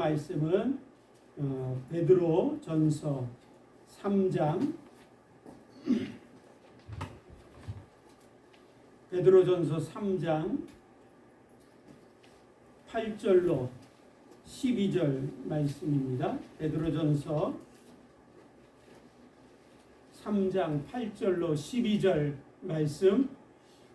말씀은 베드로 전서 3장 베드로전서 3장 8절로 12절 말씀입니다. 베드로전서 3장 8절로 12절 말씀,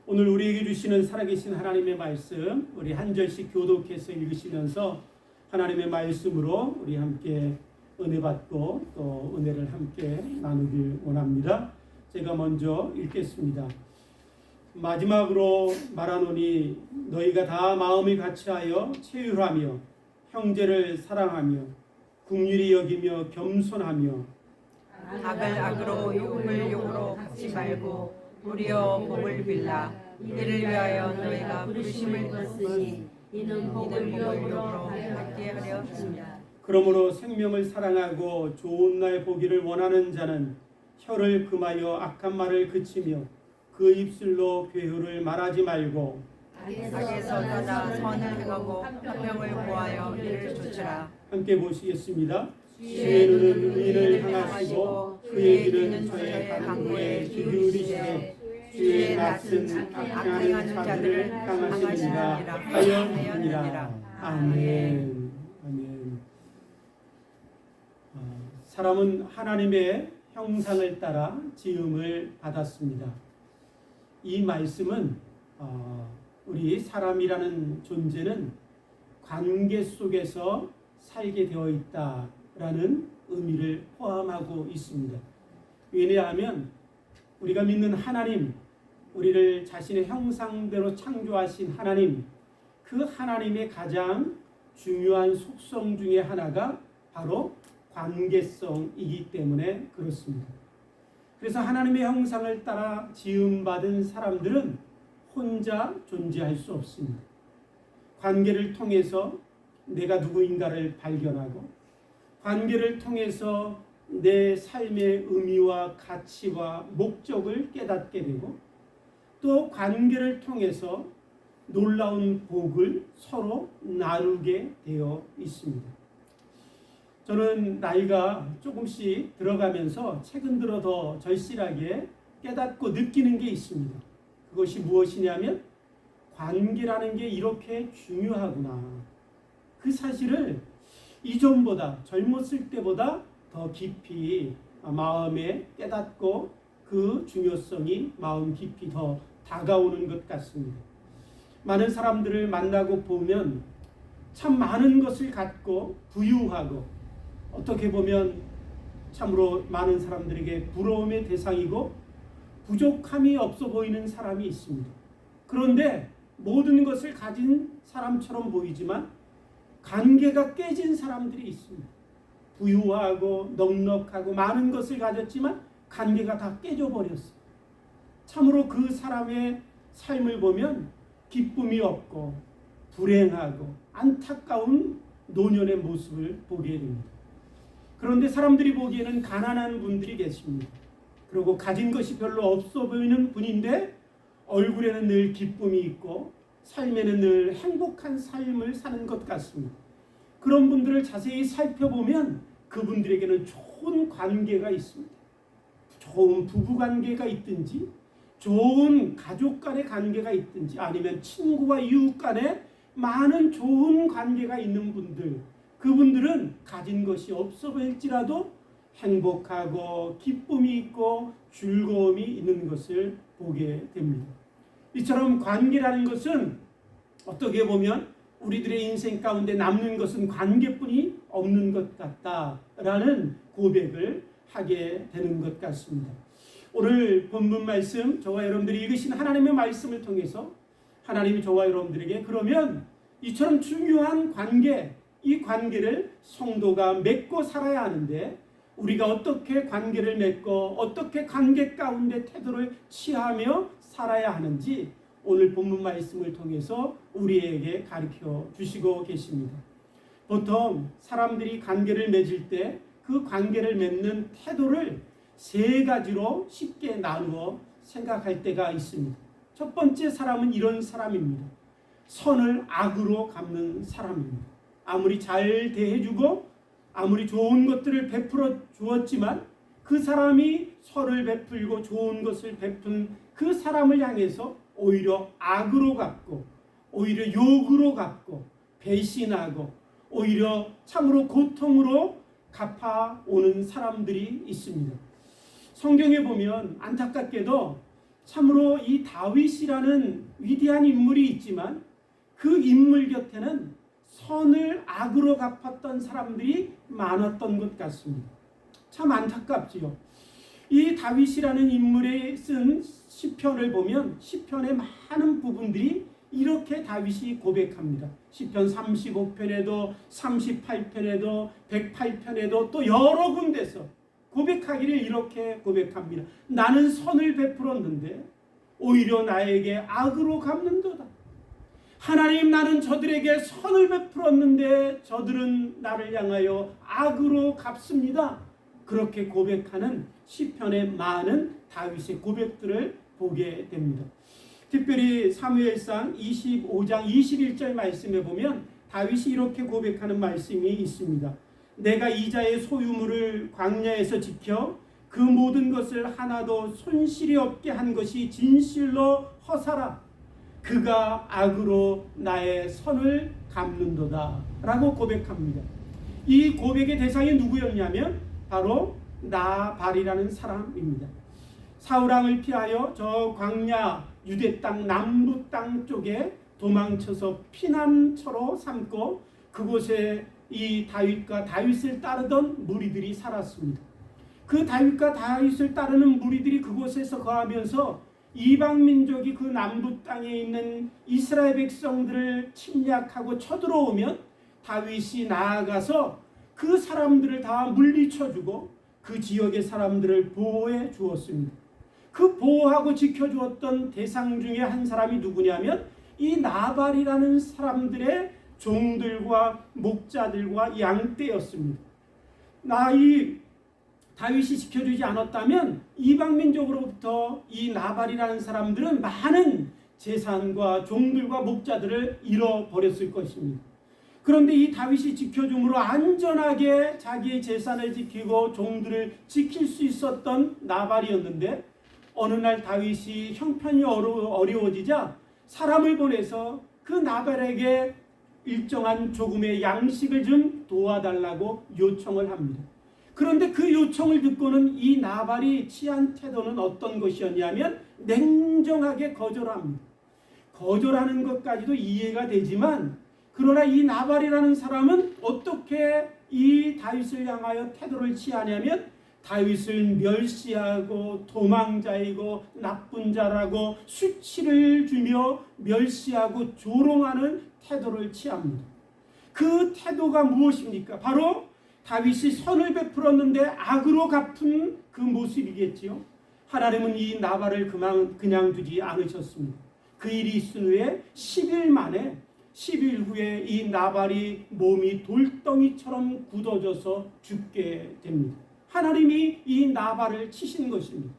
오늘 우리에게 주시는 살아계신 하나님의 말씀, 우리 한 절씩 교독해서 읽으시면서 하나님의 말씀으로 우리 함께 은혜 받고 또 은혜를 함께 나누길 원합니다. 제가 먼저 읽겠습니다. 마지막으로 말하노니 너희가 다 마음이 같이하여 체휼하며 형제를 사랑하며 긍휼히 여기며 겸손하며 악을 악으로 욕을 욕으로 갚지 말고 도리어 복을 빌라. 이를 위하여 너희가 부르심을 받으니 이는 복을 욕으로 받게 하려 하십니다. 그러므로 생명을 사랑하고 좋은 날 보기를 원하는 자는 혀를 금하여 악한 말을 그치며 그 입술로 괴효를 말하지 말고 악에서 찾아 선을 행하고 화평을 구하여 이를 좇으라. 함께 보시겠습니다. 주의 눈은 의인을 향하시고 그의 길은 저의 강구에 기울이시되 주의 낯은 악행하는 자들을 향하시느니라 하였느니라. 아멘. 아멘. 사람은 하나님의 형상을 따라 지음을 받았습니다. 이 말씀은 우리 사람이라는 존재는 관계 속에서 살게 되어 있다라는 의미를 포함하고 있습니다. 왜냐하면 우리가 믿는 하나님, 우리를 자신의 형상대로 창조하신 하나님, 그 하나님의 가장 중요한 속성 중에 하나가 바로 관계성이기 때문에 그렇습니다. 그래서 하나님의 형상을 따라 지음받은 사람들은 혼자 존재할 수 없습니다. 관계를 통해서 내가 누구인가를 발견하고, 관계를 통해서 내 삶의 의미와 가치와 목적을 깨닫게 되고, 또 관계를 통해서 놀라운 복을 서로 나누게 되어 있습니다. 저는 나이가 조금씩 들어가면서 최근 들어 더 절실하게 깨닫고 느끼는 게 있습니다. 그것이 무엇이냐면 관계라는 게 이렇게 중요하구나. 그 사실을 이전보다, 젊었을 때보다 더 깊이 마음에 깨닫고 그 중요성이 마음 깊이 더 다가오는 것 같습니다. 많은 사람들을 만나고 보면 참 많은 것을 갖고 부유하고, 어떻게 보면 참으로 많은 사람들에게 부러움의 대상이고 부족함이 없어 보이는 사람이 있습니다. 그런데 모든 것을 가진 사람처럼 보이지만 관계가 깨진 사람들이 있습니다. 부유하고 넉넉하고 많은 것을 가졌지만 관계가 다 깨져버렸어요. 참으로 그 사람의 삶을 보면 기쁨이 없고 불행하고 안타까운 노년의 모습을 보게 됩니다. 그런데 사람들이 보기에는 가난한 분들이 계십니다. 그리고 가진 것이 별로 없어 보이는 분인데 얼굴에는 늘 기쁨이 있고 삶에는 늘 행복한 삶을 사는 것 같습니다. 그런 분들을 자세히 살펴보면 그분들에게는 좋은 관계가 있습니다. 좋은 부부관계가 있든지, 좋은 가족 간의 관계가 있든지, 아니면 친구와 이웃 간에 많은 좋은 관계가 있는 분들, 그분들은 가진 것이 없어 보일지라도 행복하고 기쁨이 있고 즐거움이 있는 것을 보게 됩니다. 이처럼 관계라는 것은 어떻게 보면 우리들의 인생 가운데 남는 것은 관계뿐이 없는 것 같다라는 고백을 하게 되는 것 같습니다. 오늘 본문 말씀, 저와 여러분들이 읽으신 하나님의 말씀을 통해서 하나님이 저와 여러분들에게 그러면 이처럼 중요한 관계, 이 관계를 성도가 맺고 살아야 하는데 우리가 어떻게 관계를 맺고 어떻게 관계 가운데 태도를 취하며 살아야 하는지 오늘 본문 말씀을 통해서 우리에게 가르쳐 주시고 계십니다. 보통 사람들이 관계를 맺을 때 그 관계를 맺는 태도를 세 가지로 쉽게 나누어 생각할 때가 있습니다. 첫 번째 사람은 이런 사람입니다. 선을 악으로 갚는 사람입니다. 아무리 잘 대해주고 아무리 좋은 것들을 베풀어 주었지만 그 사람이 선을 베풀고 좋은 것을 베푼 그 사람을 향해서 오히려 악으로 갚고 오히려 욕으로 갚고 배신하고 오히려 참으로 고통으로 갚아오는 사람들이 있습니다. 성경에 보면 안타깝게도 참으로 이 다윗이라는 위대한 인물이 있지만 그 인물 곁에는 선을 악으로 갚았던 사람들이 많았던 것 같습니다. 참 안타깝지요. 이 다윗이라는 인물이 쓴 시편을 보면 시편의 많은 부분들이 이렇게 다윗이 고백합니다. 시편 35편에도 38편에도 108편에도 또 여러 군데서 고백하기를 이렇게 고백합니다. 나는 선을 베풀었는데 오히려 나에게 악으로 갚는도다. 하나님, 나는 저들에게 선을 베풀었는데 저들은 나를 향하여 악으로 갚습니다. 그렇게 고백하는 시편의 많은 다윗의 고백들을 보게 됩니다. 특별히 사무엘상 25장 21절 말씀에 보면 다윗이 이렇게 고백하는 말씀이 있습니다. 내가 이자의 소유물을 광야에서 지켜 그 모든 것을 하나도 손실이 없게 한 것이 진실로 허사라. 그가 악으로 나의 선을 갚는도다 라고 고백합니다. 이 고백의 대상이 누구였냐면 바로 나발이라는 사람입니다. 사울왕을 피하여 저 광야 유대 땅 남부 땅 쪽에 도망쳐서 피난처로 삼고 그곳에 이 다윗과 다윗을 따르던 무리들이 살았습니다. 그 다윗과 다윗을 따르는 무리들이 그곳에서 거하면서 이방 민족이 그 남부 땅에 있는 이스라엘 백성들을 침략하고 쳐들어오면 다윗이 나아가서 그 사람들을 다 물리쳐주고 그 지역의 사람들을 보호해 주었습니다. 그 보호하고 지켜주었던 대상 중에 한 사람이 누구냐면 이 나발이라는 사람들의 종들과 목자들과 양떼였습니다. 이 다윗이 지켜주지 않았다면 이방 민족으로부터 이 나발이라는 사람들은 많은 재산과 종들과 목자들을 잃어버렸을 것입니다. 그런데 이 다윗이 지켜줌으로 안전하게 자기의 재산을 지키고 종들을 지킬 수 있었던 나발이었는데 어느 날 다윗이 형편이 어려워지자 사람을 보내서 그 나발에게 일정한 조금의 양식을 좀 도와달라고 요청을 합니다. 그런데 그 요청을 듣고는 이 나발이 취한 태도는 어떤 것이었냐면 냉정하게 거절합니다. 거절하는 것까지도 이해가 되지만 그러나 이 나발이라는 사람은 어떻게 이 다윗을 향하여 태도를 취하냐면 다윗을 멸시하고 도망자이고 나쁜 자라고 수치를 주며 멸시하고 조롱하는 태도를 취합니다. 그 태도가 무엇입니까? 바로 다윗이 선을 베풀었는데 악으로 갚은 그 모습이겠지요. 하나님은 이 나발을 그냥 두지 않으셨습니다. 그 일이 있은 후에 10일 만에 10일 후에 이 나발이 몸이 돌덩이처럼 굳어져서 죽게 됩니다. 하나님이 이 나발을 치신 것입니다.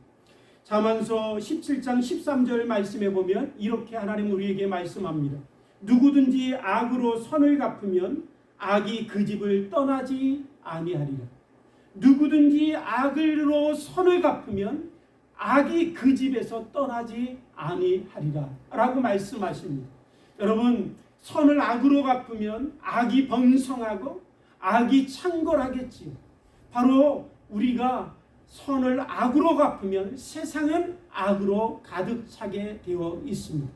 잠언서 17장 13절 말씀에 보면 이렇게 하나님 우리에게 말씀합니다. 누구든지 악으로 선을 갚으면 악이 그 집을 떠나지 아니하리라. 누구든지 악으로 선을 갚으면 악이 그 집에서 떠나지 아니하리라 라고 말씀하십니다. 여러분, 선을 악으로 갚으면 악이 번성하고 악이 창궐하겠지요. 바로 우리가 선을 악으로 갚으면 세상은 악으로 가득 차게 되어 있습니다.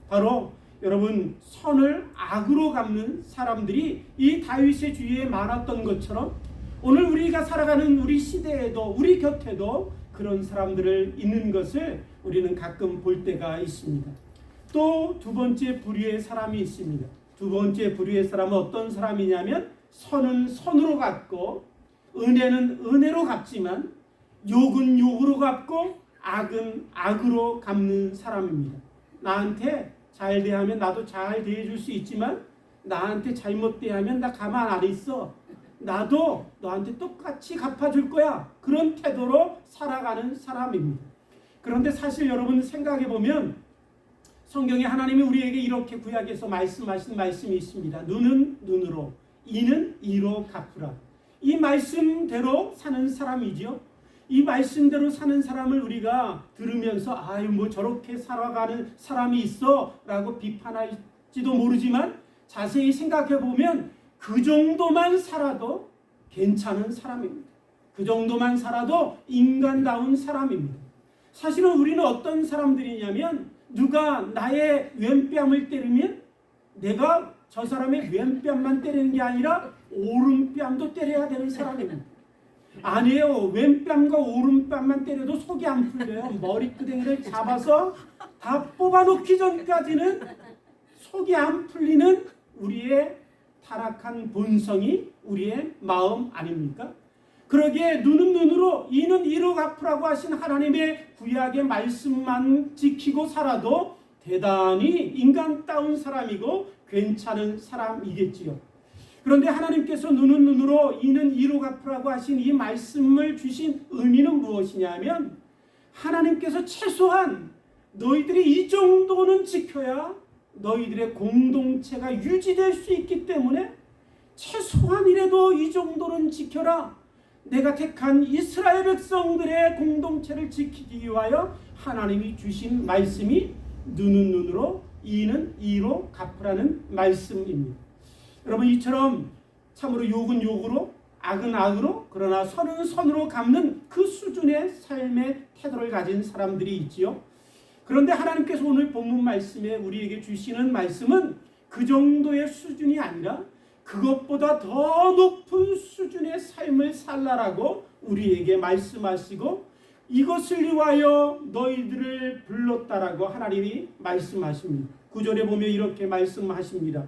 바로 여러분, 선을 악으로 갚는 사람들이 이 다윗의 주위에 많았던 것처럼 오늘 우리가 살아가는 우리 시대에도 우리 곁에도 그런 사람들을 있는 것을 우리는 가끔 볼 때가 있습니다. 또 두 번째 부류의 사람이 있습니다. 두 번째 부류의 사람은 어떤 사람이냐면 선은 선으로 갚고 은혜는 은혜로 갚지만 욕은 욕으로 갚고 악은 악으로 갚는 사람입니다. 나한테 잘 대하면 나도 잘 대해줄 수 있지만 나한테 잘못 대하면 나 가만 안 있어. 나도 너한테 똑같이 갚아줄 거야. 그런 태도로 살아가는 사람입니다. 그런데 사실 여러분 생각해보면 성경에 하나님이 우리에게 이렇게 구약에서 말씀하신 말씀이 있습니다. 눈은 눈으로, 이는 이로 갚으라. 이 말씀대로 사는 사람이지요. 이 말씀대로 사는 사람을 우리가 들으면서 아유 뭐 저렇게 살아가는 사람이 있어 라고 비판할지도 모르지만 자세히 생각해 보면 그 정도만 살아도 괜찮은 사람입니다. 그 정도만 살아도 인간다운 사람입니다. 사실은 우리는 어떤 사람들이냐면 누가 나의 왼뺨을 때리면 내가 저 사람의 왼뺨만 때리는 게 아니라 오른뺨도 때려야 되는 사람입니다. 아니에요. 왼뺨과 오른뺨만 때려도 속이 안 풀려요. 머리끄댕이를 잡아서 다 뽑아놓기 전까지는 속이 안 풀리는 우리의 타락한 본성이 우리의 마음 아닙니까? 그러기에 눈은 눈으로 이는 이로 갚으라고 하신 하나님의 구약의 말씀만 지키고 살아도 대단히 인간다운 사람이고 괜찮은 사람이겠지요. 그런데 하나님께서 눈은 눈으로 이는 이로 갚으라고 하신 이 말씀을 주신 의미는 무엇이냐면 하나님께서 최소한 너희들이 이 정도는 지켜야 너희들의 공동체가 유지될 수 있기 때문에 최소한이라도 이 정도는 지켜라. 내가 택한 이스라엘 백성들의 공동체를 지키기 위하여 하나님이 주신 말씀이 눈은 눈으로 이는 이로 갚으라는 말씀입니다. 여러분 이처럼 참으로 욕은 욕으로 악은 악으로 그러나 선은 선으로 갚는 그 수준의 삶의 태도를 가진 사람들이 있지요. 그런데 하나님께서 오늘 본문 말씀에 우리에게 주시는 말씀은 그 정도의 수준이 아니라 그것보다 더 높은 수준의 삶을 살라라고 우리에게 말씀하시고 이것을 위하여 너희들을 불렀다라고 하나님이 말씀하십니다. 9절에 보면 이렇게 말씀하십니다.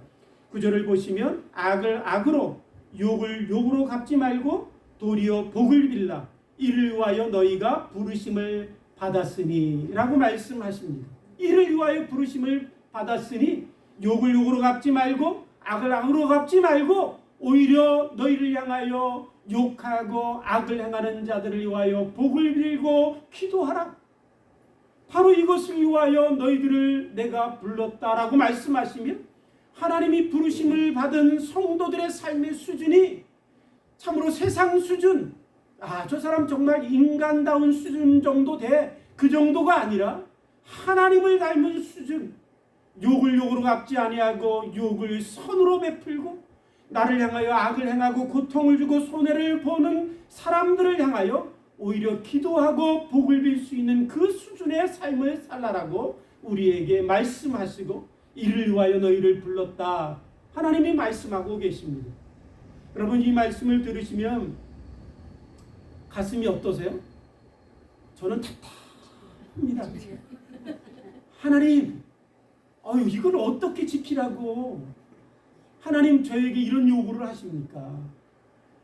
9절을 보시면 악을 악으로 욕을 욕으로 갚지 말고 도리어 복을 빌라 이를 위하여 너희가 부르심을 받았으니 라고 말씀하십니다. 이를 위하여 부르심을 받았으니 욕을 욕으로 갚지 말고 악을 악으로 갚지 말고 오히려 너희를 향하여 욕하고 악을 행하는 자들을 위하여 복을 빌고 기도하라. 바로 이것을 위하여 너희들을 내가 불렀다라고 말씀하시면 하나님이 부르심을 받은 성도들의 삶의 수준이 참으로 세상 수준, 저 사람 정말 인간다운 수준 정도 돼. 그 정도가 아니라 하나님을 닮은 수준, 욕을 욕으로 갚지 아니하고 욕을 선으로 베풀고 나를 향하여 악을 행하고 고통을 주고 손해를 보는 사람들을 향하여 오히려 기도하고 복을 빌 수 있는 그 수준의 삶을 살라라고 우리에게 말씀하시고 이를 위하여 너희를 불렀다. 하나님이 말씀하고 계십니다. 여러분 이 말씀을 들으시면 가슴이 어떠세요? 저는 답답합니다. 하나님, 이걸 어떻게 지키라고 하나님 저에게 이런 요구를 하십니까?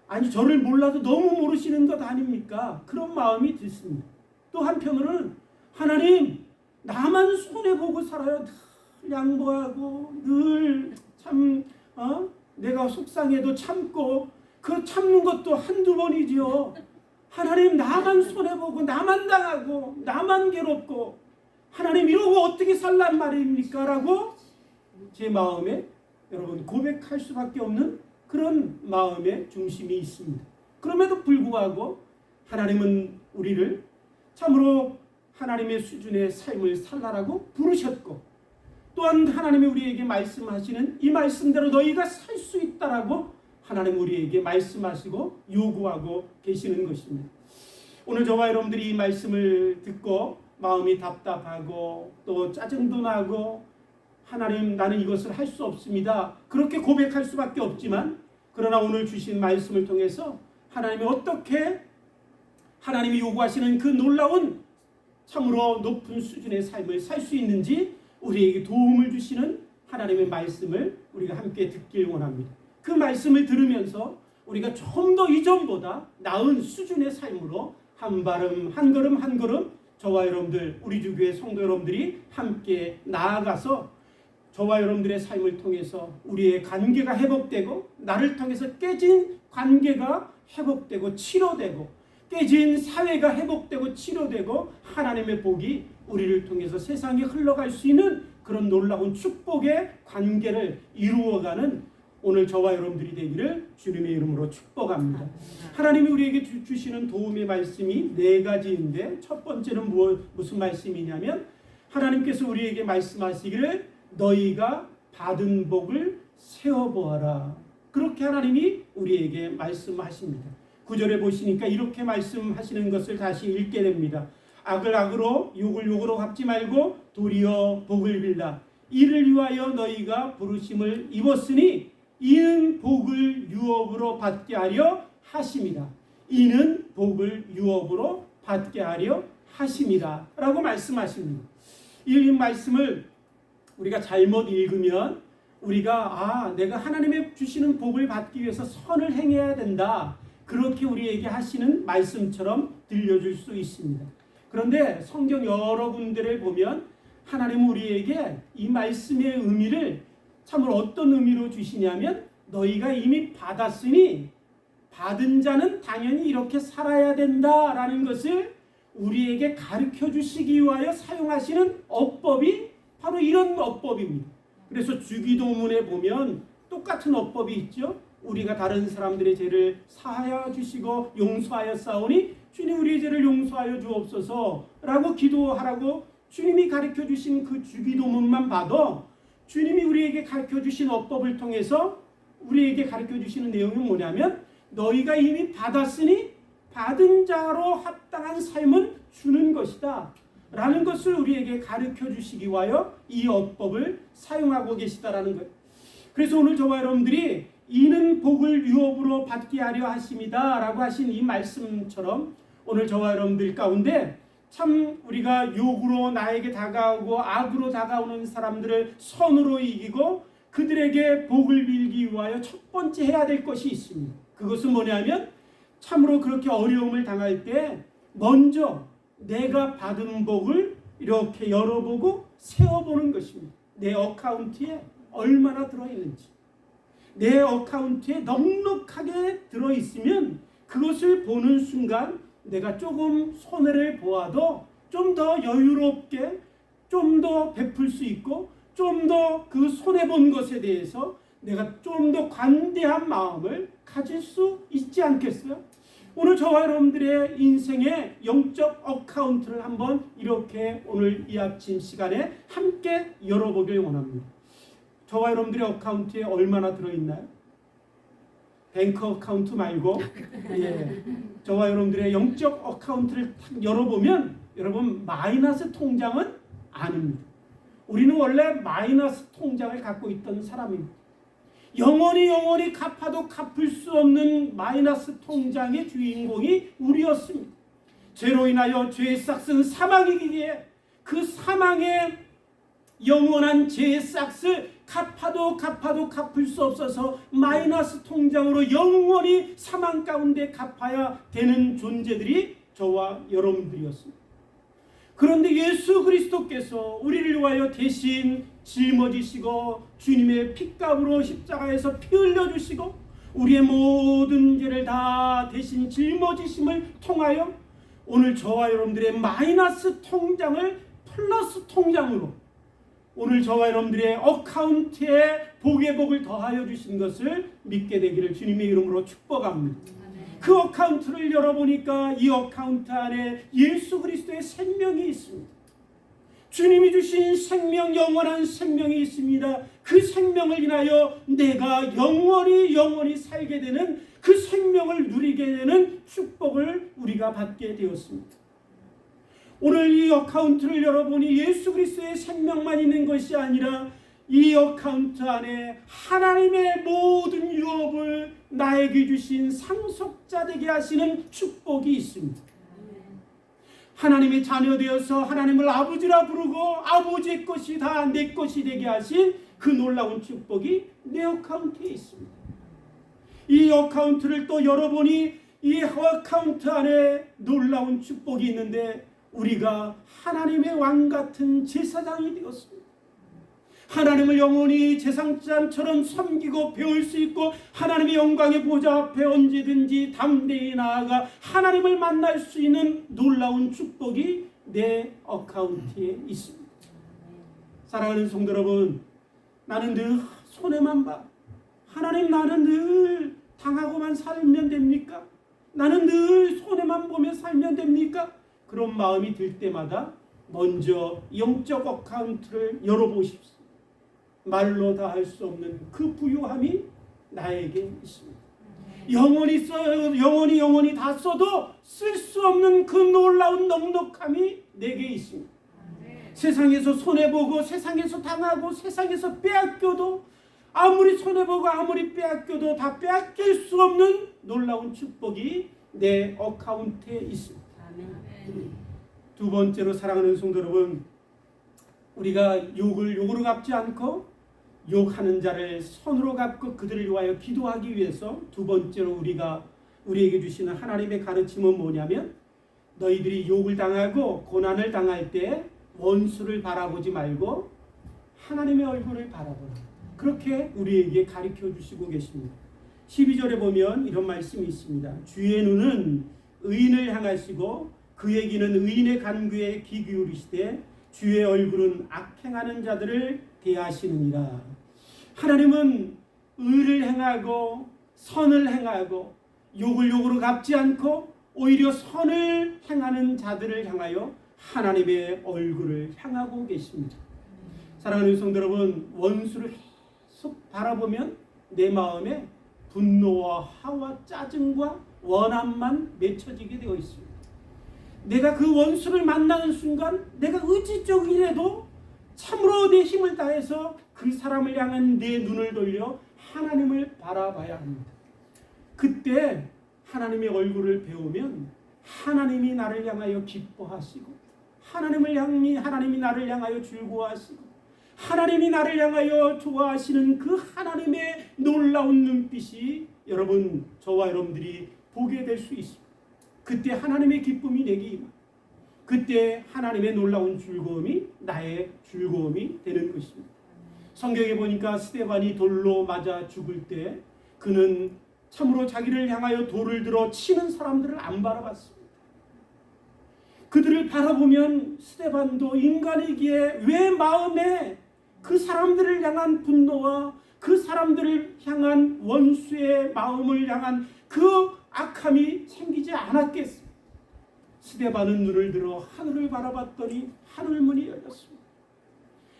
아니 저를 몰라도 너무 모르시는 것 아닙니까? 그런 마음이 들습니다. 또 한편으로는 하나님 나만 손해보고 살아요. 늘 양보하고 늘 참 내가 속상해도 참고 그 참는 것도 한두 번이지요. 하나님 나만 손해보고 나만 당하고 나만 괴롭고 하나님 이러고 어떻게 살란 말입니까? 라고 제 마음에 여러분 고백할 수밖에 없는 그런 마음의 중심이 있습니다. 그럼에도 불구하고 하나님은 우리를 참으로 하나님의 수준의 삶을 살라라고 부르셨고 또한 하나님이 우리에게 말씀하시는 이 말씀대로 너희가 살 수 있다라고 하나님 우리에게 말씀하시고 요구하고 계시는 것입니다. 오늘 저와 여러분들이 이 말씀을 듣고 마음이 답답하고 또 짜증도 나고 하나님 나는 이것을 할 수 없습니다. 그렇게 고백할 수밖에 없지만 그러나 오늘 주신 말씀을 통해서 하나님이 어떻게 하나님이 요구하시는 그 놀라운 참으로 높은 수준의 삶을 살 수 있는지 우리에게 도움을 주시는 하나님의 말씀을 우리가 함께 듣길 원합니다. 그 말씀을 들으면서 우리가 좀 더 이전보다 나은 수준의 삶으로 한 발음 한 걸음 한 걸음 저와 여러분들 우리 주교회 성도 여러분들이 함께 나아가서 저와 여러분들의 삶을 통해서 우리의 관계가 회복되고 나를 통해서 깨진 관계가 회복되고 치료되고 깨진 사회가 회복되고 치료되고 하나님의 복이 우리를 통해서 세상에 흘러갈 수 있는 그런 놀라운 축복의 관계를 이루어가는 오늘 저와 여러분들이 되기를 주님의 이름으로 축복합니다. 하나님이 우리에게 주시는 도움의 말씀이 네 가지인데, 첫 번째는 무슨 말씀이냐면 하나님께서 우리에게 말씀하시기를 너희가 받은 복을 세어보아라. 그렇게 하나님이 우리에게 말씀하십니다. 9절에 보시니까 이렇게 말씀하시는 것을 다시 읽게 됩니다. 악을 악으로 욕을 욕으로 갚지 말고 도리어 복을 빌라. 이를 위하여 너희가 부르심을 입었으니 이는 복을 유업으로 받게 하려 하심이다. 이는 복을 유업으로 받게 하려 하심이다 라고 말씀하십니다. 이 말씀을 우리가 잘못 읽으면 우리가 내가 하나님의 주시는 복을 받기 위해서 선을 행해야 된다, 그렇게 우리에게 하시는 말씀처럼 들려줄 수 있습니다. 그런데 성경 여러 군데를 보면 하나님은 우리에게 이 말씀의 의미를 참으로 어떤 의미로 주시냐면 너희가 이미 받았으니 받은 자는 당연히 이렇게 살아야 된다라는 것을 우리에게 가르쳐 주시기 위하여 사용하시는 어법이 바로 이런 어법입니다. 그래서 주기도문에 보면 똑같은 어법이 있죠. 우리가 다른 사람들의 죄를 사하여 주시고 용서하여 싸우니 주님 우리의 죄를 용서하여 주옵소서 라고 기도하라고 주님이 가르쳐 주신 그 주기도문만 봐도 주님이 우리에게 가르쳐 주신 어법을 통해서 우리에게 가르쳐 주시는 내용이 뭐냐면 너희가 이미 받았으니 받은 자로 합당한 삶은 주는 것이다 라는 것을 우리에게 가르쳐 주시기 위하여 이 어법을 사용하고 계시다라는 거예요. 그래서 오늘 저와 여러분들이 이는 복을 유업으로 받게 하려 하심이다 라고 하신 이 말씀처럼 오늘 저와 여러분들 가운데 참 우리가 욕으로 나에게 다가오고 악으로 다가오는 사람들을 선으로 이기고 그들에게 복을 빌기 위하여 첫 번째 해야 될 것이 있습니다. 그것은 뭐냐면 참으로 그렇게 어려움을 당할 때 먼저 내가 받은 복을 이렇게 열어보고 세어보는 것입니다. 내 어카운트에 얼마나 들어있는지, 내 어카운트에 넉넉하게 들어있으면 그것을 보는 순간 내가 조금 손해를 보아도 좀 더 여유롭게 좀 더 베풀 수 있고 좀 더 그 손해본 것에 대해서 내가 좀 더 관대한 마음을 가질 수 있지 않겠어요? 오늘 저와 여러분들의 인생의 영적 어카운트를 한번 이렇게 오늘 이 아침 시간에 함께 열어보길 원합니다. 저와 여러분들의 어카운트에 얼마나 들어있나요? 뱅크 어카운트 말고 저와 여러분들의 영적 어카운트를 딱 열어보면 여러분 마이너스 통장은 아닙니다. 우리는 원래 마이너스 통장을 갖고 있던 사람입니다. 영원히 갚아도 갚을 수 없는 마이너스 통장의 주인공이 우리였습니다. 죄로 인하여 죄의 싹은 사망이기에 그 사망의 영원한 죄의 싹을 갚아도 갚을 수 없어서 마이너스 통장으로 영원히 사망 가운데 갚아야 되는 존재들이 저와 여러분들이었습니다. 그런데 예수 그리스도께서 우리를 위하여 대신 짊어지시고 주님의 핏값으로 십자가에서 피 흘려주시고 우리의 모든 죄를 다 대신 짊어지심을 통하여 오늘 저와 여러분들의 마이너스 통장을 플러스 통장으로 오늘 저와 여러분들의 어카운트에 복의 복을 더하여 주신 것을 믿게 되기를 주님의 이름으로 축복합니다. 그 어카운트를 열어보니까 이 어카운트 안에 예수 그리스도의 생명이 있습니다. 주님이 주신 생명, 영원한 생명이 있습니다. 그 생명을 인하여 내가 영원히 살게 되는 그 생명을 누리게 되는 축복을 우리가 받게 되었습니다. 오늘 이 어카운트를 열어보니 예수 그리스도의 생명만 있는 것이 아니라 이 어카운트 안에 하나님의 모든 유업을 나에게 주신 상속자 되게 하시는 축복이 있습니다. 하나님의 자녀 되어서 하나님을 아버지라 부르고 아버지의 것이 다 내 것이 되게 하신 그 놀라운 축복이 내 어카운트에 있습니다. 이 어카운트를 또 열어보니 이 어카운트 안에 놀라운 축복이 있는데 우리가 하나님의 왕 같은 제사장이 되었습니다. 하나님을 영원히 제사장처럼 섬기고 배울 수 있고 하나님의 영광의 보좌 앞에 언제든지 담대히 나아가 하나님을 만날 수 있는 놀라운 축복이 내 어카운트에 있습니다. 사랑하는 성도 여러분, 나는 늘 손해만 봐. 하나님, 나는 늘 당하고만 살면 됩니까? 나는 늘 손해만 보며 살면 됩니까? 그런 마음이 들 때마다 먼저 영적 어카운트를 열어보십시오. 말로 다 할 수 없는 그 부유함이 나에게 있습니다. 영원히 써요. 영원히 다 써도 쓸 수 없는 그 놀라운 넉넉함이 내게 있습니다. 세상에서 손해보고 세상에서 당하고 세상에서 빼앗겨도 아무리 손해보고 아무리 빼앗겨도 다 빼앗길 수 없는 놀라운 축복이 내 어카운트에 있습니다. 두 번째로, 사랑하는 성도 여러분, 우리가 욕을 욕으로 갚지 않고 욕하는 자를 선으로 갚고 그들을 위하여 기도하기 위해서 두 번째로 우리에게 주시는 하나님의 가르침은 뭐냐면, 너희들이 욕을 당하고 고난을 당할 때 원수를 바라보지 말고 하나님의 얼굴을 바라보라. 그렇게 우리에게 가르쳐 주시고 계십니다. 12절에 보면 이런 말씀이 있습니다. 주의 눈은 의인을 향하시고 그의 귀는 의인의 간구에 귀 기울이시되 주의 얼굴은 악행하는 자들을 대하시느니라. 하나님은 의를 행하고 선을 행하고 욕을 욕으로 갚지 않고 오히려 선을 행하는 자들을 향하여 하나님의 얼굴을 향하고 계십니다. 사랑하는 성도 여러분, 원수를 계속 바라보면 내 마음에 분노와 화와 짜증과 원함만 맺혀지게 되어 있습니다. 내가 그 원수를 만나는 순간 내가 의지적이라도 참으로 내 힘을 다해서 그 사람을 향한 내 눈을 돌려 하나님을 바라봐야 합니다. 그때 하나님의 얼굴을 배우면 하나님이 나를 향하여 기뻐하시고 하나님이 나를 향하여 즐거워하시고 하나님이 나를 향하여 좋아하시는 그 하나님의 놀라운 눈빛이 여러분, 저와 여러분들이 보게 될 수 있습니다. 그때 하나님의 기쁨이 내게 임합니다. 그때 하나님의 놀라운 즐거움이 나의 즐거움이 되는 것입니다. 성경에 보니까 스데반이 돌로 맞아 죽을 때 그는 참으로 자기를 향하여 돌을 들어 치는 사람들을 안 바라봤습니다. 그들을 바라보면 스데반도 인간이기에 왜 마음에 그 사람들을 향한 분노와 그 사람들을 향한 원수의 마음을 향한 그 악함이 생기지 않았겠습니다. 스데반은 눈을 들어 하늘을 바라봤더니 하늘문이 열렸습니다.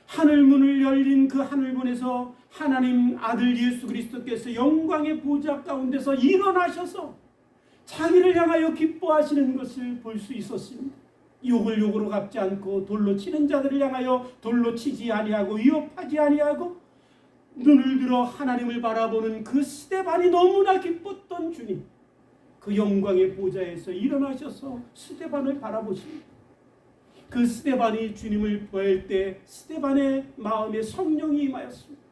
하늘문을 열린 그 하늘문에서 하나님 아들 예수 그리스도께서 영광의 보좌 가운데서 일어나셔서 자기를 향하여 기뻐하시는 것을 볼 수 있었습니다. 욕을 욕으로 갚지 않고 돌로 치는 자들을 향하여 돌로 치지 아니하고 위협하지 아니하고 눈을 들어 하나님을 바라보는 그 스데반이 너무나 기뻤던 주님, 그 영광의 보좌에서 일어나셔서 스데반을 바라보십니다. 그 스데반이 주님을 보일 때 스데반의 마음에 성령이 임하였습니다.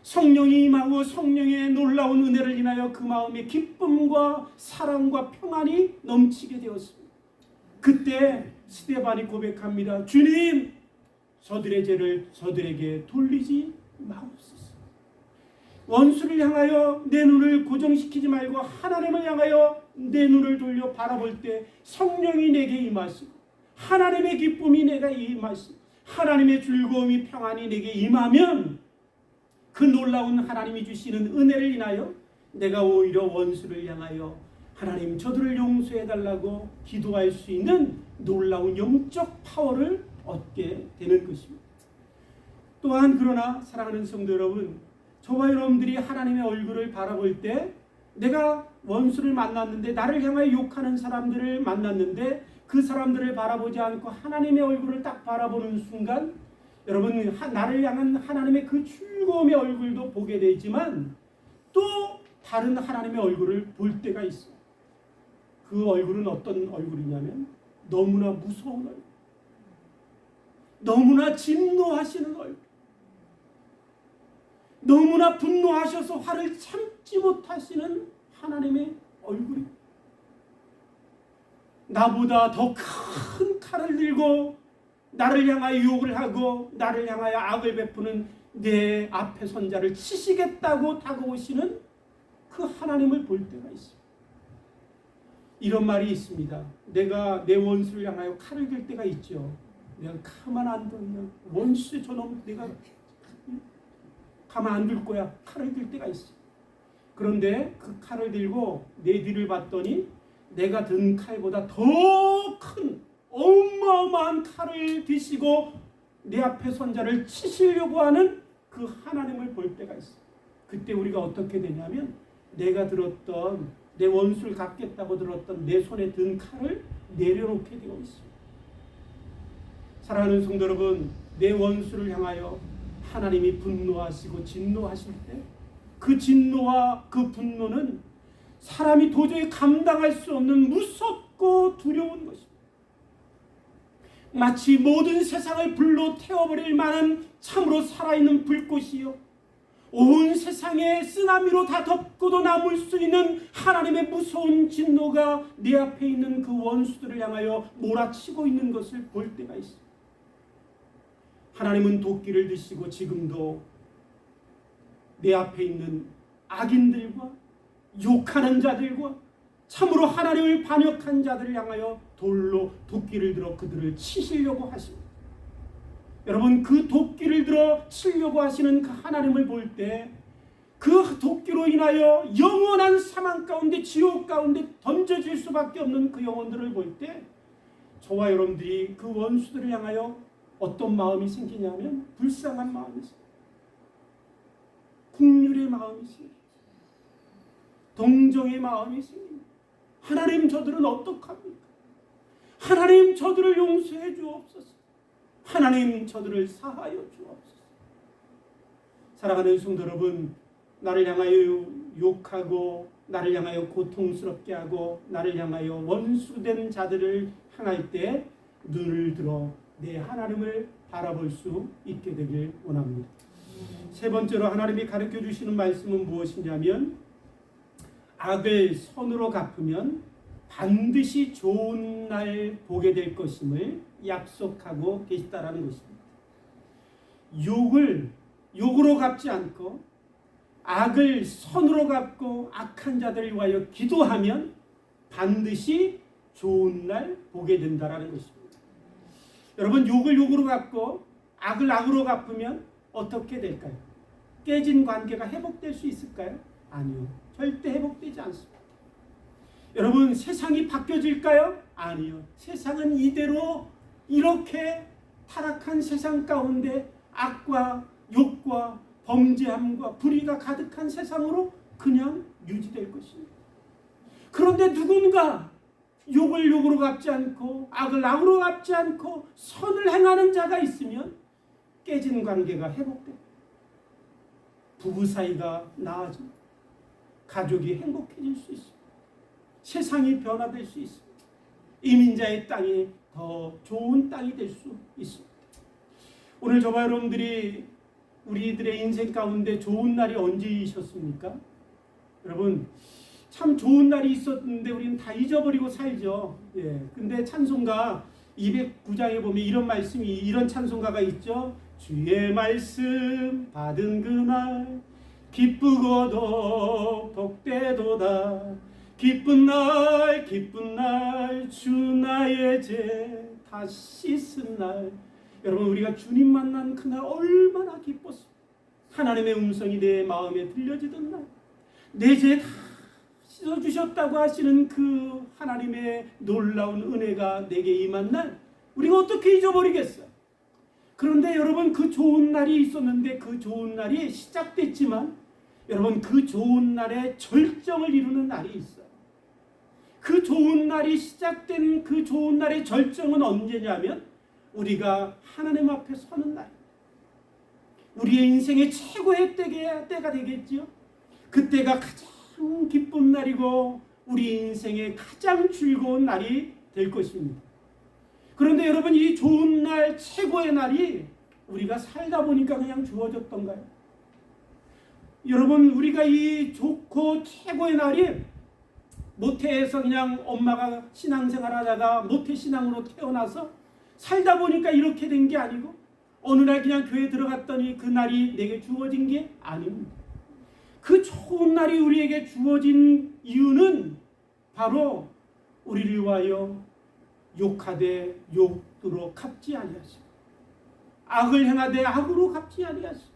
성령이 임하고 성령의 놀라운 은혜를 인하여 그 마음에 기쁨과 사랑과 평안이 넘치게 되었습니다. 그때 스데반이 고백합니다. 주님, 저들의 죄를 저들에게 돌리지 마옵소서. 원수를 향하여 내 눈을 고정시키지 말고 하나님을 향하여 내 눈을 돌려 바라볼 때 성령이 내게 임하시고 하나님의 기쁨이 내가 임하시고 하나님의 즐거움이 평안이 내게 임하면 그 놀라운 하나님이 주시는 은혜를 인하여 내가 오히려 원수를 향하여 하나님, 저들을 용서해달라고 기도할 수 있는 놀라운 영적 파워를 얻게 되는 것입니다. 또한 그러나 사랑하는 성도 여러분, 저와 여러분들이 하나님의 얼굴을 바라볼 때 내가 원수를 만났는데, 나를 향하여 욕하는 사람들을 만났는데 그 사람들을 바라보지 않고 하나님의 얼굴을 딱 바라보는 순간 여러분, 나를 향한 하나님의 그 즐거움의 얼굴도 보게 되지만 또 다른 하나님의 얼굴을 볼 때가 있어요. 그 얼굴은 어떤 얼굴이냐면 너무나 무서운 얼굴, 너무나 진노하시는 얼굴, 너무나 분노하셔서 화를 참지 못하시는 하나님의 얼굴이, 나보다 더 큰 칼을 들고 나를 향하여 욕을 하고 나를 향하여 악을 베푸는 내 앞에 선 자를 치시겠다고 다가오시는 그 하나님을 볼 때가 있습니다. 이런 말이 있습니다. 내가 내 원수를 향하여 칼을 들 때가 있죠. 내가 가만 안 두면 원수의 저놈 내가 가만 안 둘 거야. 칼을 들 때가 있어. 그런데 그 칼을 들고 내 뒤를 봤더니 내가 든 칼보다 더 큰 어마어마한 칼을 드시고 내 앞에 선 자를 치시려고 하는 그 하나님을 볼 때가 있어요. 그때 우리가 어떻게 되냐면 내가 들었던 내 원수를 갚겠다고 들었던 내 손에 든 칼을 내려놓게 되어 있습니다. 사랑하는 성도 여러분, 내 원수를 향하여 하나님이 분노하시고 진노하실 때 그 진노와 그 분노는 사람이 도저히 감당할 수 없는 무섭고 두려운 것입니다. 마치 모든 세상을 불로 태워버릴 만한 참으로 살아있는 불꽃이요, 온 세상에 쓰나미로 다 덮고도 남을 수 있는 하나님의 무서운 진노가 내 앞에 있는 그 원수들을 향하여 몰아치고 있는 것을 볼 때가 있습니다. 하나님은 도끼를 드시고 지금도 내 앞에 있는 악인들과 욕하는 자들과 참으로 하나님을 반역한 자들을 향하여 돌로 도끼를 들어 그들을 치시려고 하십니다. 여러분, 그 도끼를 들어 치려고 하시는 그 하나님을 볼 때 그 도끼로 인하여 영원한 사망 가운데 지옥 가운데 던져질 수밖에 없는 그 영혼들을 볼 때 저와 여러분들이 그 원수들을 향하여 어떤 마음이 생기냐면 불쌍한 마음이 생깁니다. 긍휼의 마음이 생깁니다. 동정의 마음이 생깁니다. 하나님, 저들은 어떡합니까? 하나님, 저들을 용서해 주옵소서. 하나님, 저들을 사하여 주옵소서. 사랑하는 성도 여러분, 나를 향하여 욕하고 나를 향하여 고통스럽게 하고 나를 향하여 원수된 자들을 향할 때 눈을 들어 내 하나님을 바라볼 수 있게 되길 원합니다. 세 번째로 하나님이 가르쳐 주시는 말씀은 무엇이냐면 악을 선으로 갚으면 반드시 좋은 날 보게 될 것임을 약속하고 계시다라는 것입니다. 욕을 욕으로 갚지 않고 악을 선으로 갚고 악한 자들을 위하여 기도하면 반드시 좋은 날 보게 된다라는 것입니다. 여러분, 욕을 욕으로 갚고 악을 악으로 갚으면 어떻게 될까요? 깨진 관계가 회복될 수 있을까요? 아니요. 절대 회복되지 않습니다. 여러분, 세상이 바뀌어질까요? 아니요. 세상은 이대로 이렇게 타락한 세상 가운데 악과 욕과 범죄함과 불의가 가득한 세상으로 그냥 유지될 것입니다. 그런데 누군가 욕을 욕으로 갚지 않고 악을 악으로 갚지 않고 선을 행하는 자가 있으면 깨진 관계가 회복됩니다. 부부 사이가 나아집니다. 가족이 행복해질 수 있습니다. 세상이 변화될 수 있습니다. 이민자의 땅이 더 좋은 땅이 될 수 있습니다. 오늘 저와 여러분들이 우리들의 인생 가운데 좋은 날이 언제이셨습니까? 여러분, 참 좋은 날이 있었는데 우리는 다 잊어버리고 살죠. 근데 찬송가 209장에 보면 이런 말씀이, 이런 찬송가가 있죠. 주의 말씀 받은 그날 기쁘고도 복되도다. 기쁜 날 주 나의 죄 다 씻은 날. 여러분, 우리가 주님 만난 그날 얼마나 기뻤습니까? 하나님의 음성이 내 마음에 들려지던 날, 내 죄 다 씻어주셨다고 하시는 그 하나님의 놀라운 은혜가 내게 임한 날, 우리가 어떻게 잊어버리겠어요? 그런데 여러분, 그 좋은 날이 있었는데 그 좋은 날이 시작됐지만 여러분, 그 좋은 날에 절정을 이루는 날이 있어요. 그 좋은 날이 시작된 그 좋은 날의 절정은 언제냐면 우리가 하나님 앞에 서는 날, 우리의 인생의 최고의 때가 되겠지요. 그때가 가장 기쁜 날이고 우리 인생의 가장 즐거운 날이 될 것입니다. 그런데 여러분, 이 좋은 날, 최고의 날이 우리가 살다 보니까 그냥 주어졌던가요? 여러분, 우리가 이 좋고 최고의 날이 모태에서 그냥 엄마가 신앙생활 하다가 모태신앙으로 태어나서 살다 보니까 이렇게 된 게 아니고 어느 날 그냥 교회 들어갔더니 그 날이 내게 주어진 게 아닙니다. 그 좋은 날이 우리에게 주어진 이유는 바로 우리를 위하여 욕하되 욕으로 갚지 아니하시고 악을 행하되 악으로 갚지 아니하시고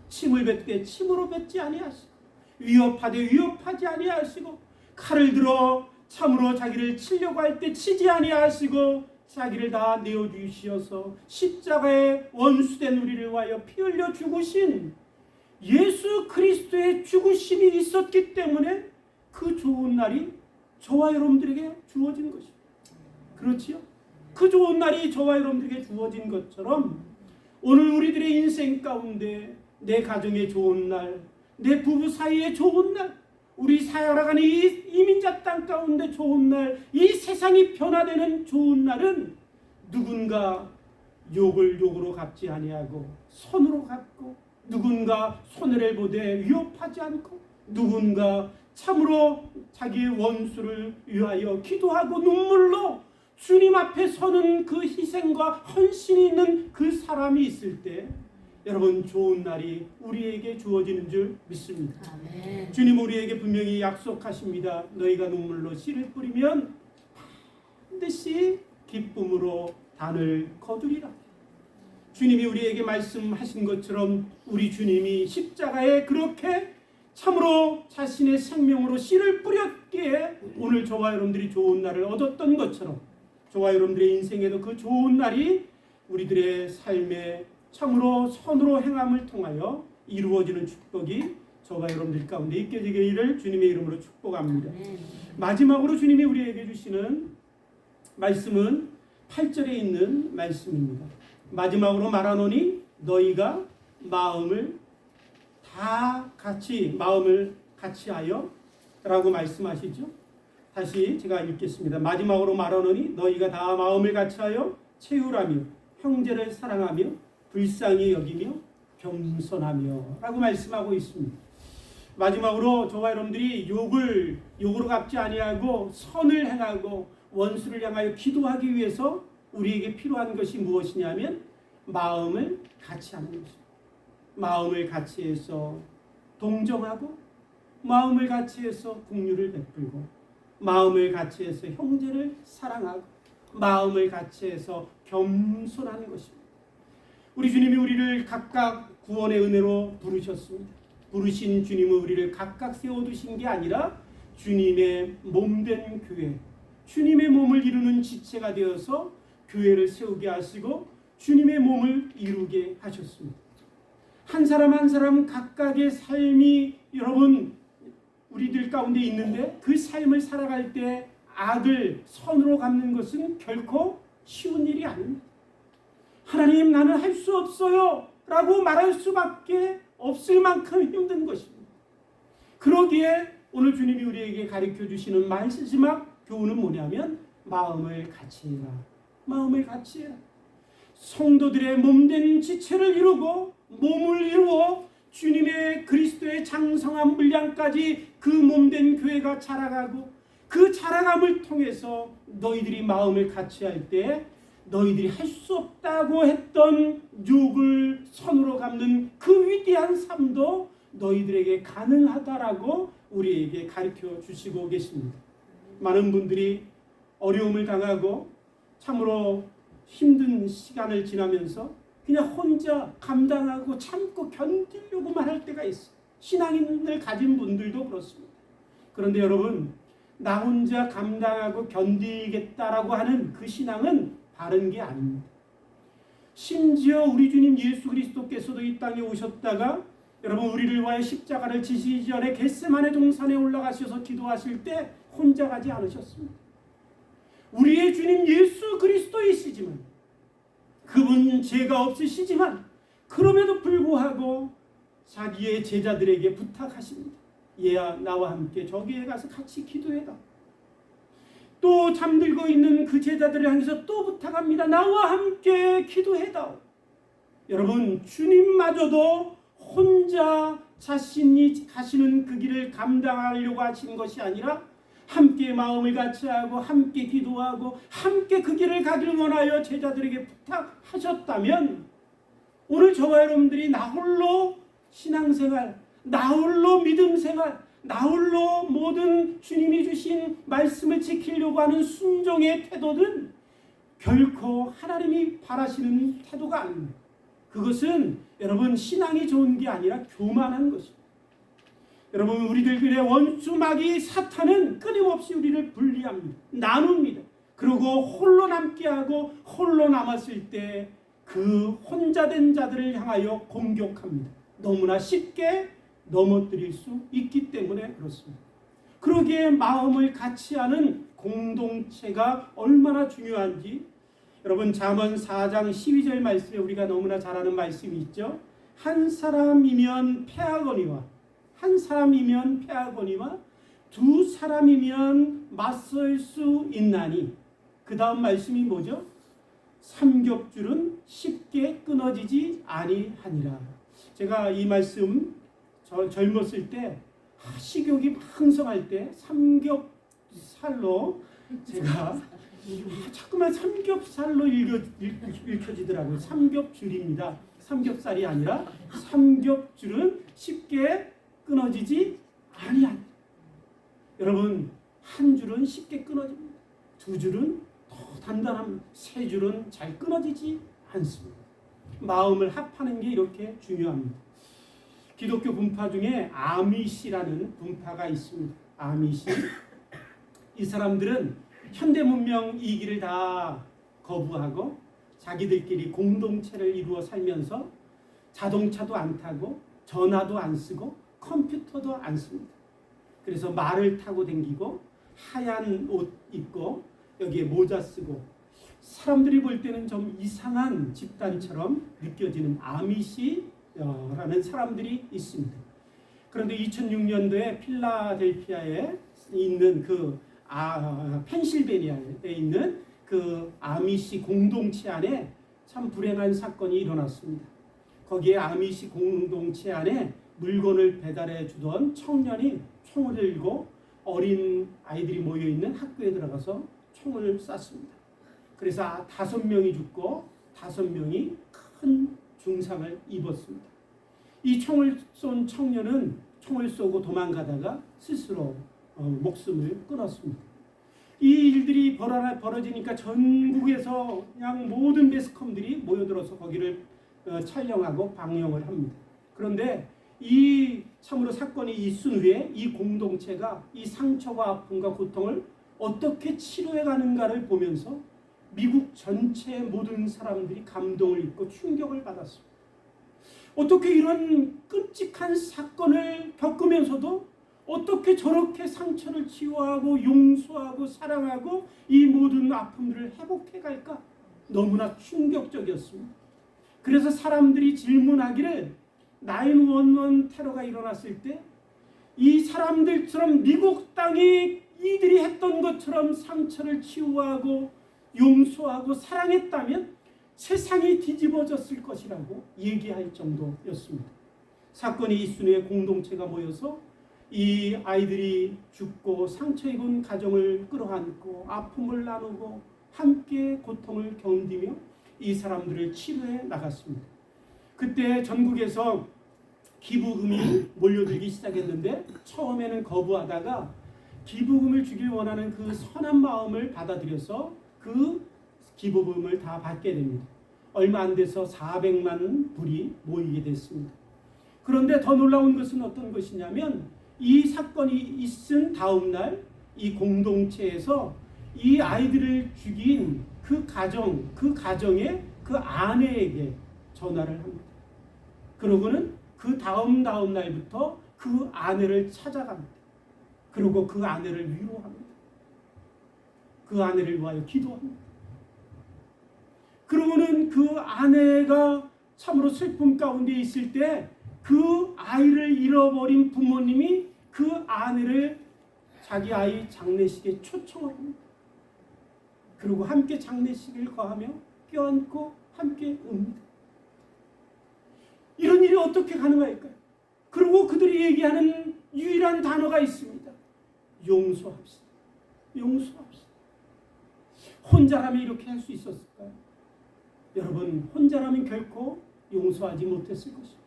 침을 뱉되 침으로 뱉지 아니하시고 위협하되 위협하지 아니하시고 칼을 들어 참으로 자기를 치려고 할 때 치지 아니하시고 자기를 다 내어주시어서 십자가에 원수된 우리를 위하여 피 흘려 죽으신 예수 그리스도의 죽으심이 있었기 때문에 그 좋은 날이 저와 여러분들에게 주어진 것입니다. 그렇지요? 그 좋은 날이 저와 여러분들에게 주어진 것처럼 오늘 우리들의 인생 가운데 내 가정의 좋은 날, 내 부부 사이의 좋은 날, 우리 살아가는 이 이민자 땅 가운데 좋은 날, 이 세상이 변화되는 좋은 날은 누군가 욕을 욕으로 갚지 아니하고 선으로 갚고, 누군가 손해를 보되 위협하지 않고, 누군가 참으로 자기의 원수를 위하여 기도하고 눈물로 주님 앞에 서는 그 희생과 헌신이 있는 그 사람이 있을 때 여러분 좋은 날이 우리에게 주어지는 줄 믿습니다. 아멘. 주님 우리에게 분명히 약속하십니다. 너희가 눈물로 씨를 뿌리면 반드시 기쁨으로 단을 거두리라. 주님이 우리에게 말씀하신 것처럼 우리 주님이 십자가에 그렇게 참으로 자신의 생명으로 씨를 뿌렸기에 오늘 저와 여러분들이 좋은 날을 얻었던 것처럼 저와 여러분들의 인생에도 그 좋은 날이 우리들의 삶에 참으로 선으로 행함을 통하여 이루어지는 축복이 저와 여러분들 가운데 있게 되기를 주님의 이름으로 축복합니다. 마지막으로 주님이 우리에게 주시는 말씀은 8절에 있는 말씀입니다. 마지막으로 말하노니 너희가 마음을 같이 하여 라고 말씀하시죠. 다시 제가 읽겠습니다. 마지막으로 말하노니 너희가 다 마음을 같이하여 채우라며 형제를 사랑하며 불쌍히 여기며 겸손하며 라고 말씀하고 있습니다. 마지막으로 저와 여러분들이 욕으로 갚지 아니하고 선을 행하고 원수를 향하여 기도하기 위해서 우리에게 필요한 것이 무엇이냐면 마음을 같이 하는 것입니다. 마음을 같이해서 동정하고, 마음을 같이해서 긍휼을 베풀고, 마음을 같이해서 형제를 사랑하고, 마음을 같이해서 겸손하는 것입니다. 우리 주님이 우리를 각각 구원의 은혜로 부르셨습니다. 부르신 주님은 우리를 각각 세워두신 게 아니라 주님의 몸된 교회, 주님의 몸을 이루는 지체가 되어서 교회를 세우게 하시고 주님의 몸을 이루게 하셨습니다. 한 사람 한 사람 각각의 삶이 여러분 우리들 가운데 있는데 그 삶을 살아갈 때 악을 선으로 갚는 것은 결코 쉬운 일이 아닙니다. 하나님 나는 할 수 없어요 라고 말할 수밖에 없을 만큼 힘든 것입니다. 그러기에 오늘 주님이 우리에게 가르쳐 주시는 마지막 교훈은 뭐냐면 마음을 같이 해라. 마음을 같이 해라. 성도들의 몸된 지체를 이루고 몸을 이루어 주님의 그리스도의 장성한 분량까지 그 몸된 교회가 자라가고 그 자라감을 통해서 너희들이 마음을 같이 할 때 너희들이 할 수 없다고 했던 욕을 선으로 갚는 그 위대한 삶도 너희들에게 가능하다라고 우리에게 가르쳐 주시고 계십니다. 많은 분들이 어려움을 당하고 참으로 힘든 시간을 지나면서 그냥 혼자 감당하고 참고 견디려고만 할 때가 있어요. 신앙인을 가진 분들도 그렇습니다. 그런데 여러분, 나 혼자 감당하고 견디겠다라고 하는 그 신앙은 바른 게 아닙니다. 심지어 우리 주님 예수 그리스도께서도 이 땅에 오셨다가 여러분 우리를 위하여 십자가를 지시기 전에 겟세마네 동산에 올라가셔서 기도하실 때 혼자 가지 않으셨습니다. 우리의 주님 예수 그리스도이시지만 그분 죄가 없으시지만 그럼에도 불구하고 자기의 제자들에게 부탁하십니다. 얘야 나와 함께 저기에 가서 같이 기도해라. 또 잠들고 있는 그 제자들을 향해서 또 부탁합니다. 나와 함께 기도해다오. 여러분 주님마저도 혼자 자신이 가시는 그 길을 감당하려고 하시는 것이 아니라 함께 마음을 같이 하고 함께 기도하고 함께 그 길을 가기를 원하여 제자들에게 부탁하셨다면 오늘 저와 여러분들이 나홀로 신앙생활, 나홀로 믿음생활, 나홀로 모든 주님이 주신 말씀을 지키려고 하는 순종의 태도는 결코 하나님이 바라시는 태도가 아닙니다. 그것은 여러분 신앙이 좋은 게 아니라 교만한 것입니다. 여러분, 우리들의 원수 마귀 사탄은 끊임없이 우리를 분리합니다. 나눕니다. 그리고 홀로 남게 하고 홀로 남았을 때 그 혼자 된 자들을 향하여 공격합니다. 너무나 쉽게 넘어뜨릴 수 있기 때문에 그렇습니다. 그러기에 마음을 같이 하는 공동체가 얼마나 중요한지, 여러분, 잠언 4장 12절 말씀에 우리가 너무나 잘 아는 말씀이 있죠. 한 사람이면 패하거니와 두 사람이면 맞설 수 있나니. 그 다음 말씀이 뭐죠? 삼겹줄은 쉽게 끊어지지 아니하니라. 제가 이 말씀 젊었을 때, 식욕이 풍성할 때 삼겹살로 제가 자꾸만 삼겹살로 읽혀지더라고요. 삼겹줄입니다. 삼겹살이 아니라 삼겹줄은 쉽게 끊어지지 아니하니라. 여러분, 한 줄은 쉽게 끊어집니다. 두 줄은 더 단단합니다. 세 줄은 잘 끊어지지 않습니다. 마음을 합하는 게 이렇게 중요합니다. 기독교 분파 중에 아미시라는 분파가 있습니다. 아미시. 이 사람들은 현대 문명 이기를 다 거부하고 자기들끼리 공동체를 이루어 살면서 자동차도 안 타고 전화도 안 쓰고 컴퓨터도 안 씁니다. 그래서 말을 타고 다니고 하얀 옷 입고 여기에 모자 쓰고 사람들이 볼 때는 좀 이상한 집단처럼 느껴지는 아미시라는 사람들이 있습니다. 그런데 2006년도에 필라델피아에 있는 펜실베니아에 있는 그 아미시 공동체 안에 참 불행한 사건이 일어났습니다. 거기에 아미시 공동체 안에 물건을 배달해 주던 청년이 총을 들고 어린 아이들이 모여있는 학교에 들어가서 총을 쐈습니다. 그래서 5명이 죽고 5명이 큰 중상을 입었습니다. 이 총을 쏜 청년은 총을 쏘고 도망가다가 스스로 목숨을 끊었습니다. 이 일들이 벌어지니까 전국에서 그냥 모든 매스컴들이 모여들어서 거기를 촬영하고 방영을 합니다. 그런데 이 참으로 사건이 있은 후에 이 공동체가 이 상처와 아픔과 고통을 어떻게 치료해 가는가를 보면서 미국 전체의 모든 사람들이 감동을 입고 충격을 받았습니다. 어떻게 이런 끔찍한 사건을 겪으면서도 어떻게 저렇게 상처를 치유하고 용서하고 사랑하고 이 모든 아픔들을 회복해 갈까? 너무나 충격적이었습니다. 그래서 사람들이 질문하기를 911 테러가 일어났을 때 이 사람들처럼 미국 땅이 이들이 했던 것처럼 상처를 치유하고 용서하고 사랑했다면 세상이 뒤집어졌을 것이라고 얘기할 정도였습니다. 사건이 있은 후에 공동체가 모여서 이 아이들이 죽고 상처 입은 가정을 끌어안고 아픔을 나누고 함께 고통을 견디며 이 사람들을 치료해 나갔습니다. 그때 전국에서 기부금이 몰려들기 시작했는데 처음에는 거부하다가 기부금을 주길 원하는 그 선한 마음을 받아들여서 그 기부금을 다 받게 됩니다. 얼마 안 돼서 400만 불이 모이게 됐습니다. 그런데 더 놀라운 것은 어떤 것이냐면 이 사건이 있은 다음 날 이 공동체에서 이 아이들을 죽인 그 가정의 그 아내에게 전화를 합니다. 그러고는 그 다음 날부터 그 아내를 찾아갑니다. 그리고 그 아내를 위로합니다. 그 아내를 위하여 기도합니다. 그러고는 그 아내가 참으로 슬픔 가운데 있을 때 그 아이를 잃어버린 부모님이 그 아내를 자기 아이 장례식에 초청을 합니다. 그리고 함께 장례식을 거하며 껴안고 함께 웁니다. 이런 일이 어떻게 가능할까요? 그리고 그들이 얘기하는 유일한 단어가 있습니다. 용서합시다. 용서합시다. 혼자라면 이렇게 할 수 있었을까요? 여러분, 혼자라면 결코 용서하지 못했을 것입니다.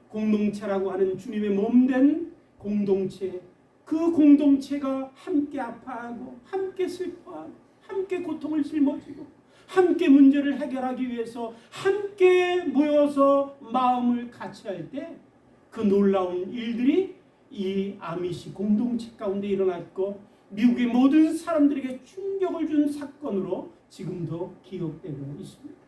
공동체라고 하는 주님의 몸된 공동체, 그 공동체가 함께 아파하고 함께 슬퍼하고 함께 고통을 짊어지고 함께 문제를 해결하기 위해서 함께 모여서 마음을 같이 할 때 그 놀라운 일들이 이 아미시 공동체 가운데 일어났고 미국의 모든 사람들에게 충격을 준 사건으로 지금도 기억되고 있습니다.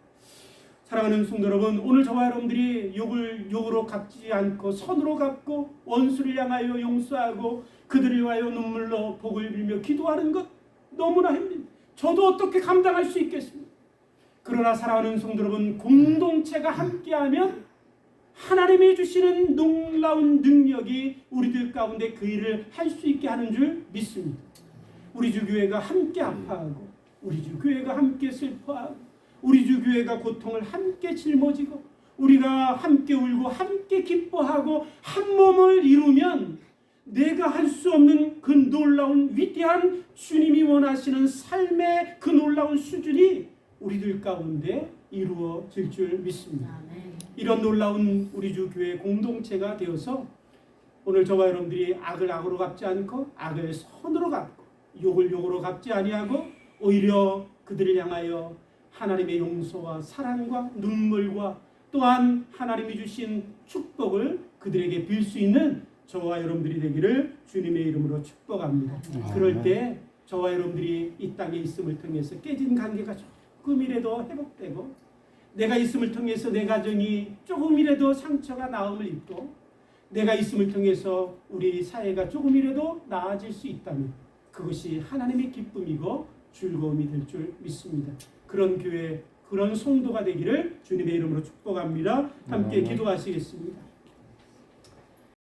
사랑하는 성도 여러분, 오늘 저와 여러분들이 욕을 욕으로 갚지 않고 선으로 갚고 원수를 향하여 용서하고 그들을 위하여 눈물로 복을 빌며 기도하는 것 너무나 힘듭니다. 저도 어떻게 감당할 수 있겠습니까? 그러나 사랑하는 성도 여러분, 공동체가 함께하면 하나님이 주시는 놀라운 능력이 우리들 가운데 그 일을 할 수 있게 하는 줄 믿습니다. 우리 주 교회가 함께 아파하고 우리 주 교회가 함께 슬퍼하고 우리 주 교회가 고통을 함께 짊어지고 우리가 함께 울고 함께 기뻐하고 한 몸을 이루면 내가 할 수 없는 그 놀라운 위대한 주님이 원하시는 삶의 그 놀라운 수준이 우리들 가운데 이루어질 줄 믿습니다. 이런 놀라운 우리 주 교회 공동체가 되어서 오늘 저와 여러분들이 악을 악으로 갚지 않고 악을 선으로 갚고 욕을 욕으로 갚지 아니하고 오히려 그들을 향하여 하나님의 용서와 사랑과 눈물과 또한 하나님이 주신 축복을 그들에게 빌 수 있는 저와 여러분들이 되기를 주님의 이름으로 축복합니다. 그럴 때 저와 여러분들이 이 땅에 있음을 통해서 깨진 관계가 조금이라도 회복되고 내가 있음을 통해서 내 가정이 조금이라도 상처가 나음을 입고 내가 있음을 통해서 우리 사회가 조금이라도 나아질 수 있다면 그것이 하나님의 기쁨이고 즐거움이 될 줄 믿습니다. 그런 교회, 그런 성도가 되기를 주님의 이름으로 축복합니다. 함께 기도하시겠습니다.